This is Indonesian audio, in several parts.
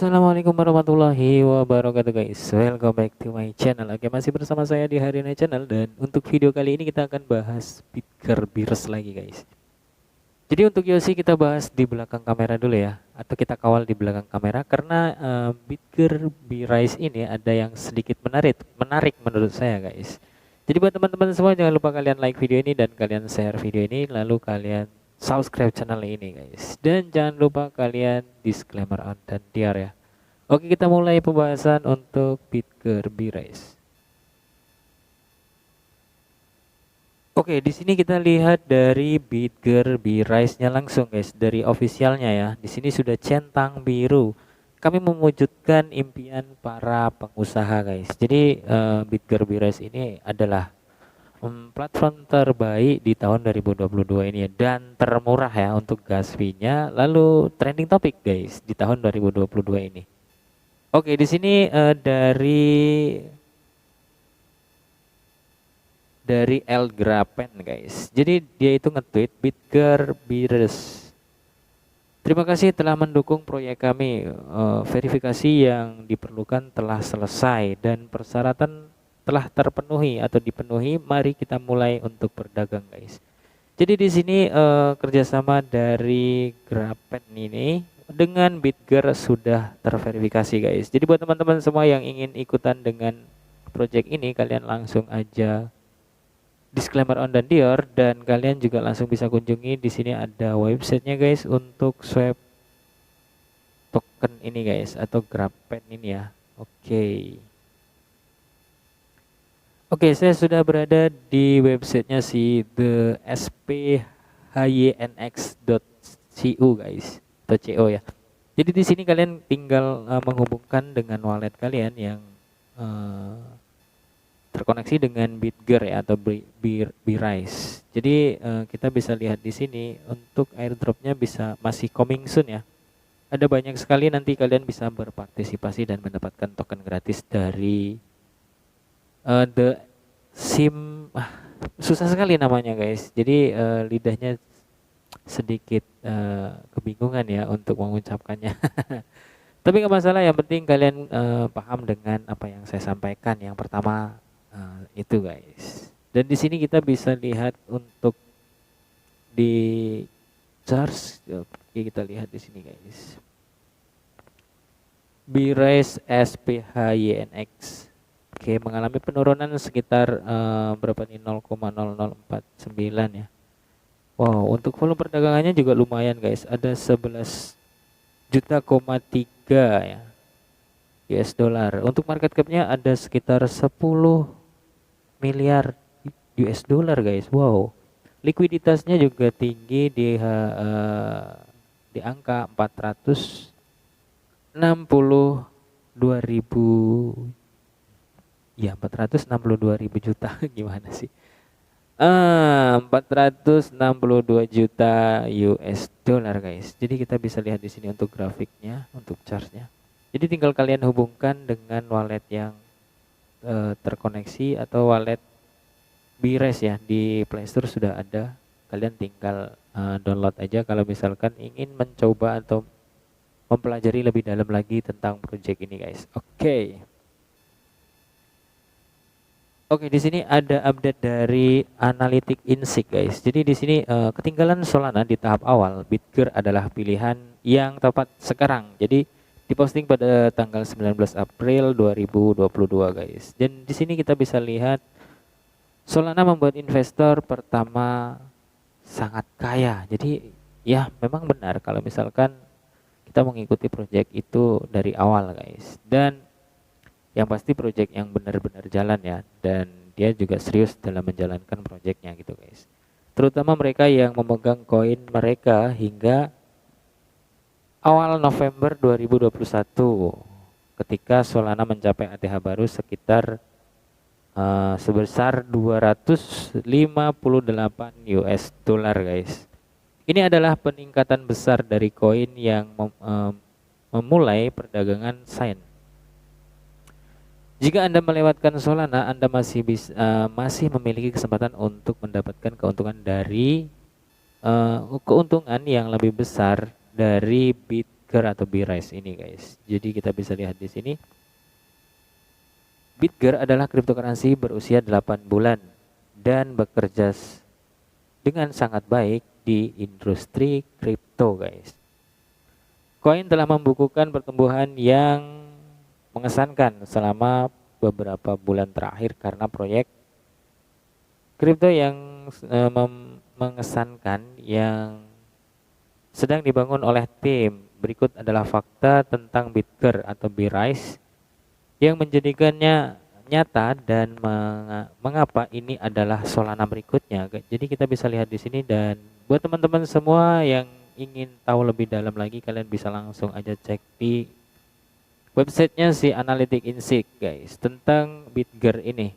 Assalamualaikum warahmatullahi wabarakatuh guys. Welcome back to my channel. Oke, masih bersama saya di Harina Channel, dan untuk video kali ini kita akan bahas Bitger Beers lagi guys. Jadi untuk Yosi kita bahas di belakang kamera dulu ya, atau kita kawal di belakang kamera karena Bitger Beers ini ada yang sedikit menarik menurut saya guys. Jadi buat teman-teman semua, jangan lupa kalian like video ini dan kalian share video ini, lalu kalian subscribe channel ini guys, dan jangan lupa kalian disclaimer on dan tiar ya. Oke, kita mulai pembahasan untuk Bitger Beers. Oke, di sini kita lihat dari Bitger Beers-nya langsung guys, dari officialnya ya. Di sini sudah centang biru. Kami mewujudkan impian para pengusaha guys. Jadi Bitger Beers ini adalah platform terbaik di tahun 2022 ini ya, dan termurah ya untuk gas fee-nya, lalu trending topik guys di tahun 2022 ini. Oke, di sini dari El Grapen guys. Jadi dia itu nge-tweet, Bitger Beers, terima kasih telah mendukung proyek kami. Verifikasi yang diperlukan telah selesai dan persyaratan telah terpenuhi atau dipenuhi. Mari kita mulai untuk berdagang guys. Jadi di sini kerjasama dari Grapen ini dengan Bitger sudah terverifikasi guys. Jadi buat teman-teman semua yang ingin ikutan dengan project ini, kalian langsung aja disclaimer on dan dior, dan kalian juga langsung bisa kunjungi. Di sini ada websitenya guys untuk swap token ini guys, atau Grapen ini ya. Oke, saya sudah berada di websitenya si thesphnx.co guys, atau CO ya. Jadi di sini kalian tinggal menghubungkan dengan wallet kalian yang terkoneksi dengan Bitger ya, atau Beers. Jadi kita bisa lihat di sini untuk airdropnya masih coming soon ya. Ada banyak sekali, nanti kalian bisa berpartisipasi dan mendapatkan token gratis dari the sim. Susah sekali namanya guys, jadi lidahnya sedikit kebingungan ya untuk mengucapkannya. Tapi nggak masalah, yang penting kalian paham dengan apa yang saya sampaikan. Yang pertama itu guys, dan di sini kita bisa lihat untuk di charge. Oke, kita lihat di sini guys, Beers SPHYNX. Oke, mengalami penurunan sekitar berapa nih, 0,0049 ya. Wow, untuk volume perdagangannya juga lumayan guys, ada 11 juta,3 ya US dollar. Untuk market capnya ada sekitar 10 miliar US dollar guys. Wow, likuiditasnya juga tinggi di angka 462.000 ya, 462.000 juta gimana sih, 462 juta US dollar guys. Jadi kita bisa lihat di sini untuk grafiknya, untuk chartnya. Jadi tinggal kalian hubungkan dengan wallet yang terkoneksi atau wallet Beers ya, di Play Store sudah ada. Kalian tinggal download aja kalau misalkan ingin mencoba atau mempelajari lebih dalam lagi tentang project ini guys. Oke, di sini ada update dari Analytic Insight guys. Jadi di sini ketinggalan Solana di tahap awal, Bitger adalah pilihan yang tepat sekarang. Jadi diposting pada tanggal 19 April 2022 guys. Dan di sini kita bisa lihat Solana membuat investor pertama sangat kaya. Jadi ya memang benar kalau misalkan kita mengikuti project itu dari awal guys. Dan yang pasti project yang benar-benar jalan ya, dan dia juga serius dalam menjalankan projectnya gitu guys. Terutama mereka yang memegang koin mereka hingga awal November 2021 ketika Solana mencapai ATH baru sekitar sebesar 258 US dollar guys. Ini adalah peningkatan besar dari koin yang memulai perdagangan sign. Jika Anda melewatkan Solana, Anda masih memiliki kesempatan untuk mendapatkan keuntungan yang lebih besar dari Bitger Bitger atau BRISE ini guys. Jadi kita bisa lihat di sini Bitger adalah cryptocurrency berusia 8 bulan dan bekerja dengan sangat baik di industri kripto guys. Koin telah membukukan pertumbuhan yang mengesankan selama beberapa bulan terakhir karena proyek kripto yang mengesankan yang sedang dibangun oleh tim. Berikut adalah fakta tentang Bitger atau BRISE yang menjadikannya nyata dan mengapa ini adalah Solana berikutnya. Jadi kita bisa lihat di sini, dan buat teman-teman semua yang ingin tahu lebih dalam lagi, kalian bisa langsung aja cek di websitenya si Analytic Insight guys tentang Bitger ini.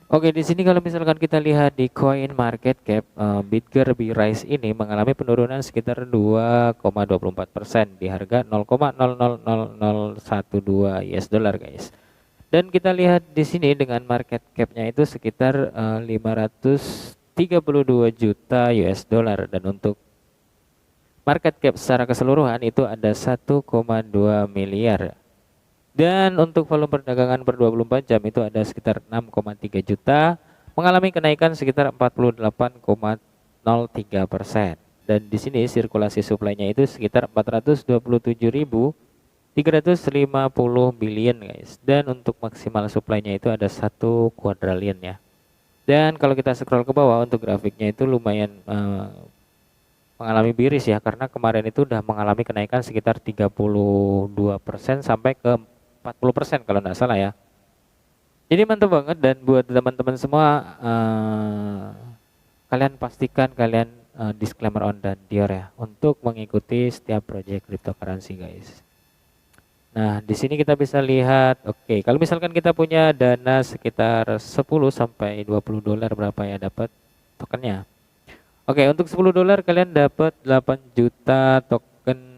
Oke, di sini kalau misalkan kita lihat di coin market cap, Bitger BRISE ini mengalami penurunan sekitar 2,24% di harga 0,000012 US dollar guys. Dan kita lihat di sini dengan market capnya itu sekitar 532 juta US dollar, dan untuk market cap secara keseluruhan itu ada 1,2 miliar. Dan untuk volume perdagangan per 24 jam itu ada sekitar 6,3 juta, mengalami kenaikan sekitar 48,03%. Dan di sini sirkulasi suplainya itu sekitar 427.350 billion guys. Dan untuk maksimal suplainya itu ada 1 kuadrillion ya. Dan kalau kita scroll ke bawah untuk grafiknya itu lumayan mengalami bearish ya, karena kemarin itu udah mengalami kenaikan sekitar 32% sampai ke 40% kalau nggak salah ya. Jadi mantap banget, dan buat teman-teman semua kalian pastikan kalian disclaimer on dan Dior ya untuk mengikuti setiap project cryptocurrency guys. Nah, di sini kita bisa lihat, oke, kalau misalkan kita punya dana sekitar 10 sampai 20 dolar berapa ya dapat tokennya. Oke, untuk 10 dolar kalian dapat 8 juta token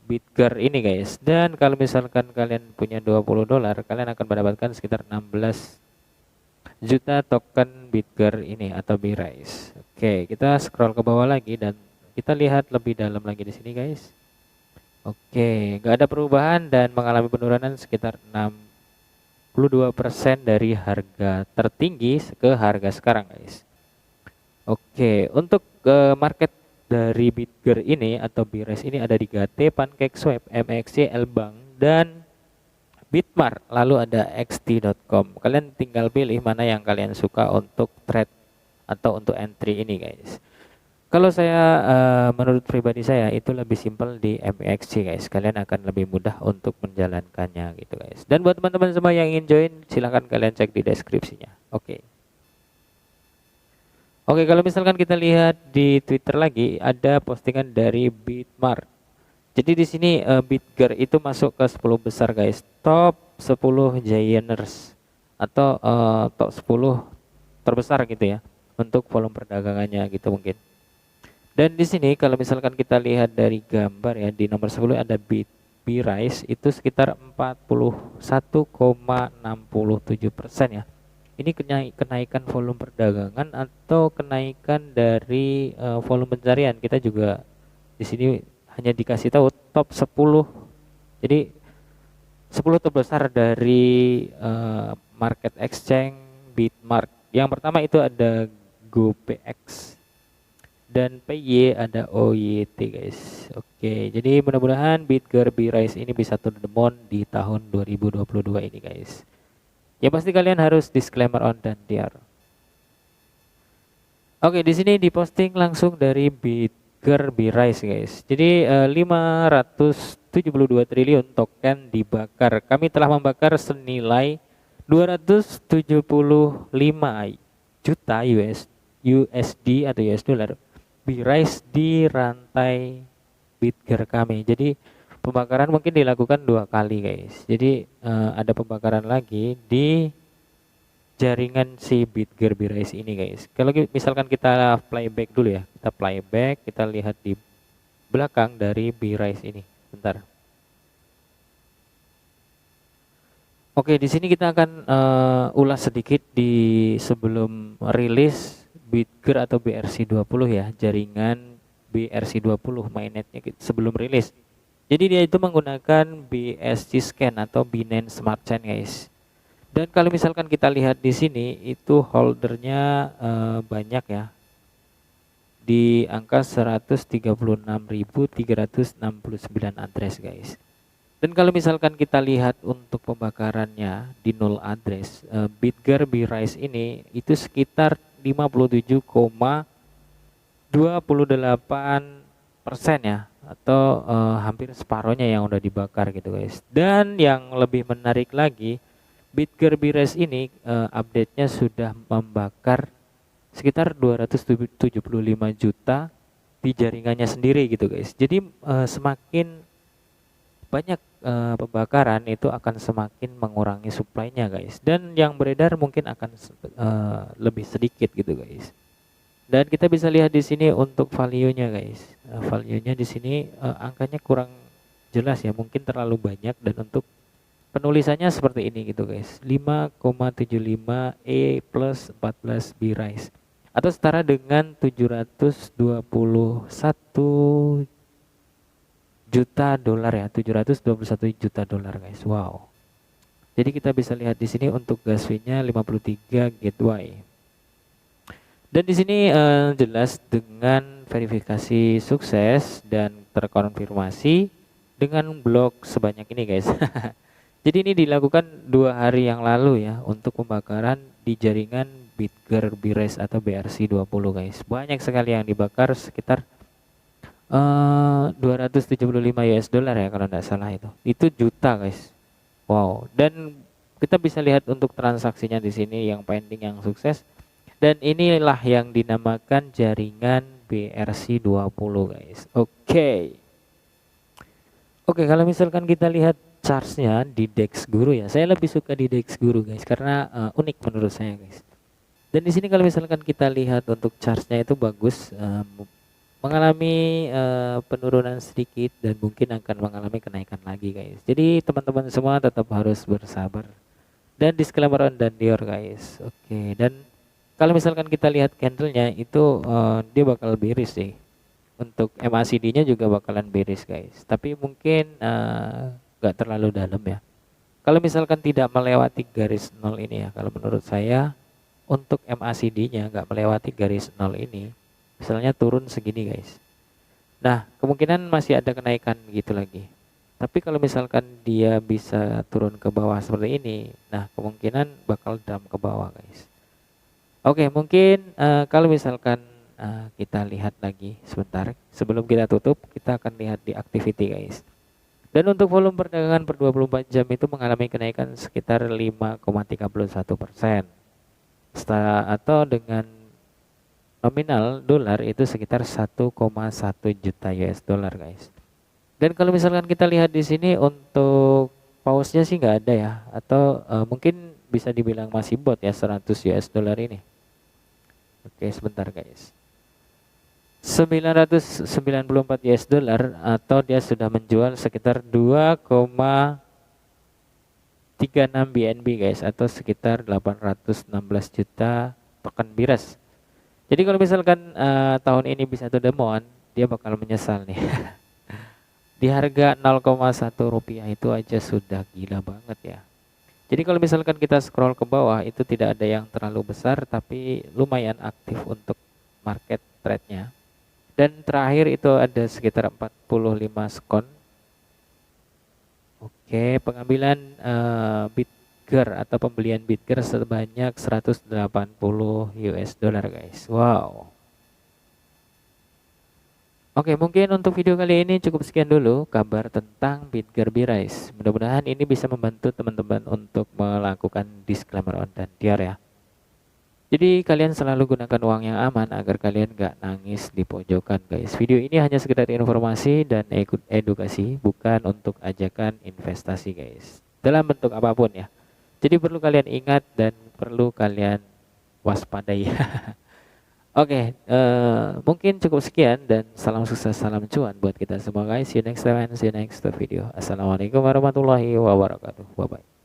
Bitger ini guys. Dan kalau misalkan kalian punya 20 dolar, kalian akan mendapatkan sekitar 16 juta token Bitger ini atau BRISE. Oke, kita scroll ke bawah lagi dan kita lihat lebih dalam lagi di sini guys. Oke, nggak ada perubahan dan mengalami penurunan sekitar 62% dari harga tertinggi ke harga sekarang guys. Oke, untuk market dari Bitger ini atau BRISE ini ada di GT, PancakeSwap, MXC, Lbank, dan Bitmart. Lalu ada xt.com. Kalian tinggal pilih mana yang kalian suka untuk trade atau untuk entry ini guys. Kalau saya menurut pribadi saya itu lebih simpel di MXC guys. Kalian akan lebih mudah untuk menjalankannya gitu guys. Dan buat teman-teman semua yang ingin join, silahkan kalian cek di deskripsinya. Oke, kalau misalkan kita lihat di Twitter lagi ada postingan dari Bitmart. Jadi di sini Bitger itu masuk ke 10 besar guys, top 10 gianters atau top 10 terbesar gitu ya untuk volume perdagangannya gitu mungkin. Dan di sini kalau misalkan kita lihat dari gambar ya, di nomor 10 ada BRISE itu sekitar 41,67% ya. Ini kenaikan volume perdagangan atau kenaikan dari volume pencarian. Kita juga di sini hanya dikasih tahu top 10. Jadi 10 terbesar dari market exchange Bitmart. Yang pertama itu ada GoPX dan PY ada OYT guys. Oke, jadi mudah-mudahan Bitger BRISE ini bisa to the moon di tahun 2022 ini guys. Ya pasti kalian harus disclaimer on dan Dior. Oke, di sini diposting langsung dari Bitger BRISE guys. Jadi 572 triliun token dibakar. Kami telah membakar senilai 275 juta USD atau US dollar BRISE di rantai Bitger kami. Jadi pembakaran mungkin dilakukan 2 kali guys. Jadi ada pembakaran lagi di jaringan si Bitger BRISE ini guys. Kalau misalkan kita playback dulu ya, kita playback, kita lihat di belakang dari BRISE ini. Bentar. Oke, di sini kita akan ulas sedikit di sebelum rilis Bitger atau BRC20 ya, jaringan BRC20 mainnetnya sebelum rilis. Jadi dia itu menggunakan BSC Scan atau Binance Smart Chain guys. Dan kalau misalkan kita lihat di sini itu holdernya banyak ya, di angka 136.369 address guys. Dan kalau misalkan kita lihat untuk pembakarannya di null address, Bitger B-Rise ini itu sekitar 57,28% ya, atau hampir separohnya yang udah dibakar gitu guys. Dan yang lebih menarik lagi, Bitger B-Rise ini update-nya sudah membakar sekitar 275 juta di jaringannya sendiri gitu guys. Jadi semakin banyak pembakaran itu akan semakin mengurangi supply-nya guys, dan yang beredar mungkin akan lebih sedikit gitu guys. Dan kita bisa lihat di sini untuk value-nya guys. Value-nya di sini angkanya kurang jelas ya, mungkin terlalu banyak, dan untuk penulisannya seperti ini gitu guys. 5,75 E plus 14 B-Rise atau setara dengan 721 juta dolar ya, 721 juta dolar guys. Wow. Jadi kita bisa lihat di sini untuk gas fee-nya 53 gateway. Dan di sini jelas dengan verifikasi sukses dan terkonfirmasi dengan blok sebanyak ini guys. Jadi ini dilakukan 2 hari yang lalu ya untuk pembakaran di jaringan Bitger B-Rise atau BRC20 guys. Banyak sekali yang dibakar, sekitar 275 US dollar ya kalau tidak salah itu juta guys. Wow. Dan kita bisa lihat untuk transaksinya di sini yang pending, yang sukses, dan inilah yang dinamakan jaringan BRC20 guys. Oke, kalau misalkan kita lihat chartsnya di DEX Guru ya, saya lebih suka di DEX Guru guys karena unik menurut saya guys. Dan di sini kalau misalkan kita lihat untuk chartsnya itu bagus, mengalami penurunan sedikit dan mungkin akan mengalami kenaikan lagi guys. Jadi teman-teman semua tetap harus bersabar. Dan disclaimer on dan Dior guys. Oke, dan kalau misalkan kita lihat candlenya itu dia bakal bearish sih. Untuk MACD-nya juga bakalan bearish guys. Tapi mungkin gak terlalu dalam ya. Kalau misalkan tidak melewati garis 0 ini ya, kalau menurut saya untuk MACD-nya gak melewati garis 0 ini, misalnya turun segini guys, nah kemungkinan masih ada kenaikan gitu lagi. Tapi kalau misalkan dia bisa turun ke bawah seperti ini, nah kemungkinan bakal dump ke bawah guys. Oke, mungkin kalau misalkan kita lihat lagi sebentar sebelum kita tutup, kita akan lihat di activity guys. Dan untuk volume perdagangan per 24 jam itu mengalami kenaikan sekitar 5,31%, atau dengan nominal dolar itu sekitar 1,1 juta US dollar guys. Dan kalau misalkan kita lihat di sini untuk pause-nya sih nggak ada ya, atau mungkin bisa dibilang masih bot ya 100 US dollar ini. Oke, sebentar guys. 994 US dollar, atau dia sudah menjual sekitar 2,36 BNB guys, atau sekitar 816 juta token BIRAS. Jadi kalau misalkan tahun ini bisa to the moon, dia bakal menyesal nih. Di harga 0,1 rupiah itu aja sudah gila banget ya. Jadi kalau misalkan kita scroll ke bawah itu tidak ada yang terlalu besar, tapi lumayan aktif untuk market trade-nya. Dan terakhir itu ada sekitar 45 skon. Oke, pengambilan Bitger atau pembelian Bitger sebanyak 180 US dollar guys. Wow. Oke, mungkin untuk video kali ini cukup sekian dulu kabar tentang Bitger B-Rise. Mudah-mudahan ini bisa membantu teman-teman untuk melakukan disclaimer on dan tiar ya. Jadi kalian selalu gunakan uang yang aman agar kalian gak nangis di pojokan guys. Video ini hanya sekedar informasi dan edukasi, bukan untuk ajakan investasi guys, dalam bentuk apapun ya. Jadi perlu kalian ingat dan perlu kalian waspadai. Oke, mungkin cukup sekian dan salam sukses, salam cuan buat kita semua guys. See you next time and see you next video. Assalamualaikum warahmatullahi wabarakatuh. Bye bye.